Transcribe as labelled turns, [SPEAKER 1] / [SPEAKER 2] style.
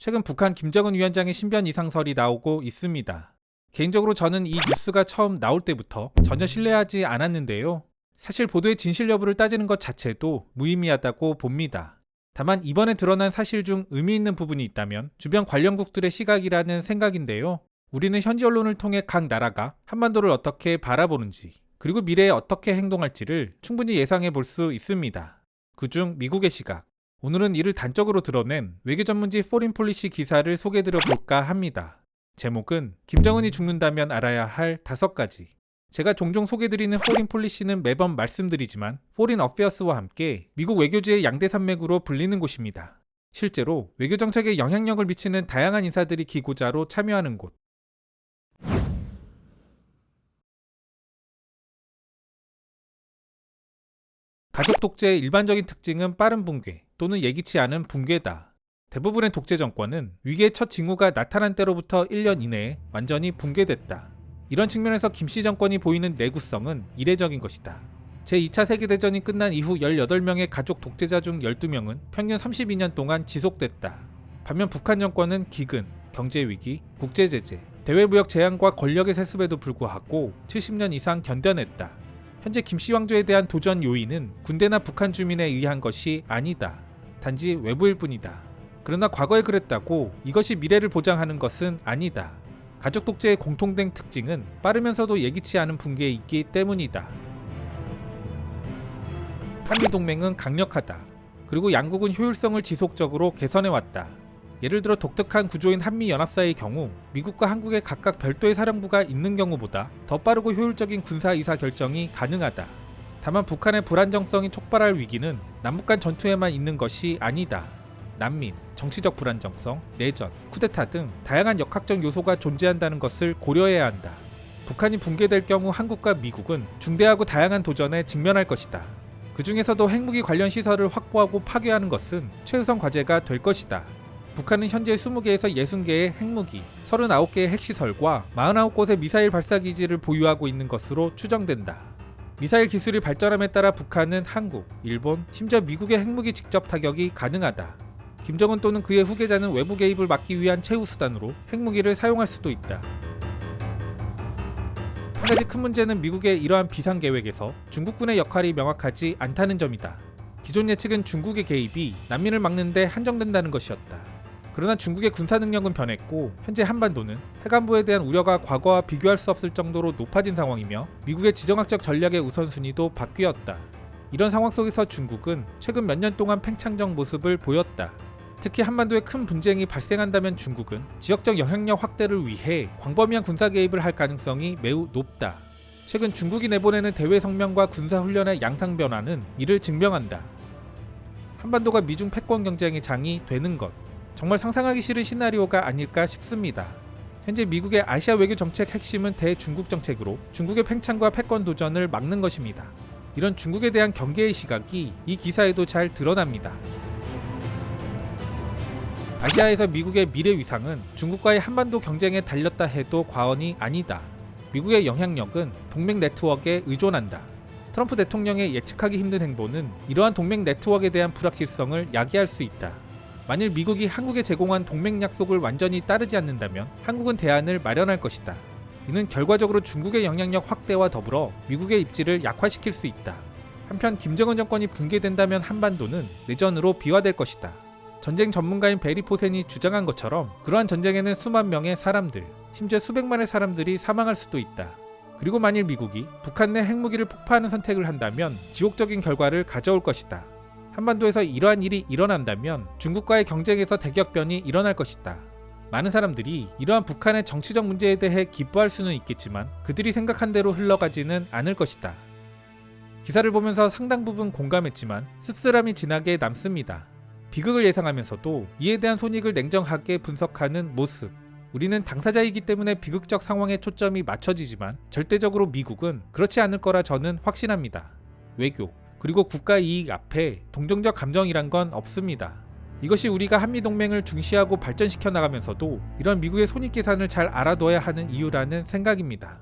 [SPEAKER 1] 최근 북한 김정은 위원장의 신변 이상설이 나오고 있습니다. 개인적으로 저는 이 뉴스가 처음 나올 때부터 전혀 신뢰하지 않았는데요. 사실 보도의 진실 여부를 따지는 것 자체도 무의미하다고 봅니다. 다만 이번에 드러난 사실 중 의미 있는 부분이 있다면 주변 관련국들의 시각이라는 생각인데요. 우리는 현지 언론을 통해 각 나라가 한반도를 어떻게 바라보는지, 그리고 미래에 어떻게 행동할지를 충분히 예상해 볼 수 있습니다. 그중 미국의 시각, 오늘은 이를 단적으로 드러낸 외교 전문지 포린폴리시 기사를 소개해드려 볼까 합니다. 제목은 김정은이 죽는다면 알아야 할 5가지. 제가 종종 소개드리는 포린폴리시는 매번 말씀드리지만 포린 어페어스와 함께 미국 외교지의 양대 산맥으로 불리는 곳입니다. 실제로 외교 정책에 영향력을 미치는 다양한 인사들이 기고자로 참여하는 곳. 가족 독재의 일반적인 특징은 빠른 붕괴 또는 예기치 않은 붕괴다. 대부분의 독재 정권은 위기의 첫 징후가 나타난 때로부터 1년 이내에 완전히 붕괴됐다. 이런 측면에서 김씨 정권이 보이는 내구성은 이례적인 것이다. 제2차 세계대전이 끝난 이후 18명의 가족 독재자 중 12명은 평균 32년 동안 지속됐다. 반면 북한 정권은 기근, 경제위기, 국제제재, 대외무역 제한과 권력의 세습에도 불구하고 70년 이상 견뎌냈다. 현재 김씨 왕조에 대한 도전 요인은 군대나 북한 주민에 의한 것이 아니다. 단지 외부일 뿐이다. 그러나 과거에 그랬다고 이것이 미래를 보장하는 것은 아니다. 가족 독재의 공통된 특징은 빠르면서도 예기치 않은 붕괴에 있기 때문이다. 한미동맹은 강력하다. 그리고 양국은 효율성을 지속적으로 개선해왔다. 예를 들어 독특한 구조인 한미연합사의 경우 미국과 한국에 각각 별도의 사령부가 있는 경우보다 더 빠르고 효율적인 군사의사 결정이 가능하다. 다만 북한의 불안정성이 촉발할 위기는 남북 간 전투에만 있는 것이 아니다. 난민, 정치적 불안정성, 내전, 쿠데타 등 다양한 역학적 요소가 존재한다는 것을 고려해야 한다. 북한이 붕괴될 경우 한국과 미국은 중대하고 다양한 도전에 직면할 것이다. 그 중에서도 핵무기 관련 시설을 확보하고 파괴하는 것은 최우선 과제가 될 것이다. 북한은 현재 20개에서 60개의 핵무기, 39개의 핵시설과 49곳의 미사일 발사기지를 보유하고 있는 것으로 추정된다. 미사일 기술이 발전함에 따라 북한은 한국, 일본, 심지어 미국의 핵무기 직접 타격이 가능하다. 김정은 또는 그의 후계자는 외부 개입을 막기 위한 최후 수단으로 핵무기를 사용할 수도 있다. 한 가지 큰 문제는 미국의 이러한 비상계획에서 중국군의 역할이 명확하지 않다는 점이다. 기존 예측은 중국의 개입이 난민을 막는 데 한정된다는 것이었다. 그러나 중국의 군사 능력은 변했고 현재 한반도는 핵안보에 대한 우려가 과거와 비교할 수 없을 정도로 높아진 상황이며 미국의 지정학적 전략의 우선순위도 바뀌었다. 이런 상황 속에서 중국은 최근 몇 년 동안 팽창적 모습을 보였다. 특히 한반도에 큰 분쟁이 발생한다면 중국은 지역적 영향력 확대를 위해 광범위한 군사 개입을 할 가능성이 매우 높다. 최근 중국이 내보내는 대외 성명과 군사 훈련의 양상 변화는 이를 증명한다. 한반도가 미중 패권 경쟁의 장이 되는 것, 정말 상상하기 싫은 시나리오가 아닐까 싶습니다. 현재 미국의 아시아 외교 정책 핵심은 대중국 정책으로 중국의 팽창과 패권 도전을 막는 것입니다. 이런 중국에 대한 경계의 시각이 이 기사에도 잘 드러납니다. 아시아에서 미국의 미래 위상은 중국과의 한반도 경쟁에 달렸다 해도 과언이 아니다. 미국의 영향력은 동맹 네트워크에 의존한다. 트럼프 대통령의 예측하기 힘든 행보는 이러한 동맹 네트워크에 대한 불확실성을 야기할 수 있다. 만일 미국이 한국에 제공한 동맹 약속을 완전히 따르지 않는다면 한국은 대안을 마련할 것이다. 이는 결과적으로 중국의 영향력 확대와 더불어 미국의 입지를 약화시킬 수 있다. 한편 김정은 정권이 붕괴된다면 한반도는 내전으로 비화될 것이다. 전쟁 전문가인 베리 포센이 주장한 것처럼 그러한 전쟁에는 수만 명의 사람들, 심지어 수백만의 사람들이 사망할 수도 있다. 그리고 만일 미국이 북한 내 핵무기를 폭파하는 선택을 한다면 지옥적인 결과를 가져올 것이다. 한반도에서 이러한 일이 일어난다면 중국과의 경쟁에서 대격변이 일어날 것이다. 많은 사람들이 이러한 북한의 정치적 문제에 대해 기뻐할 수는 있겠지만 그들이 생각한 대로 흘러가지는 않을 것이다. 기사를 보면서 상당 부분 공감했지만 씁쓸함이 진하게 남습니다. 비극을 예상하면서도 이에 대한 손익을 냉정하게 분석하는 모습. 우리는 당사자이기 때문에 비극적 상황에 초점이 맞춰지지만 절대적으로 미국은 그렇지 않을 거라 저는 확신합니다. 외교, 그리고 국가 이익 앞에 동정적 감정이란 건 없습니다. 이것이 우리가 한미동맹을 중시하고 발전시켜 나가면서도 이런 미국의 손익계산을 잘 알아둬야 하는 이유라는 생각입니다.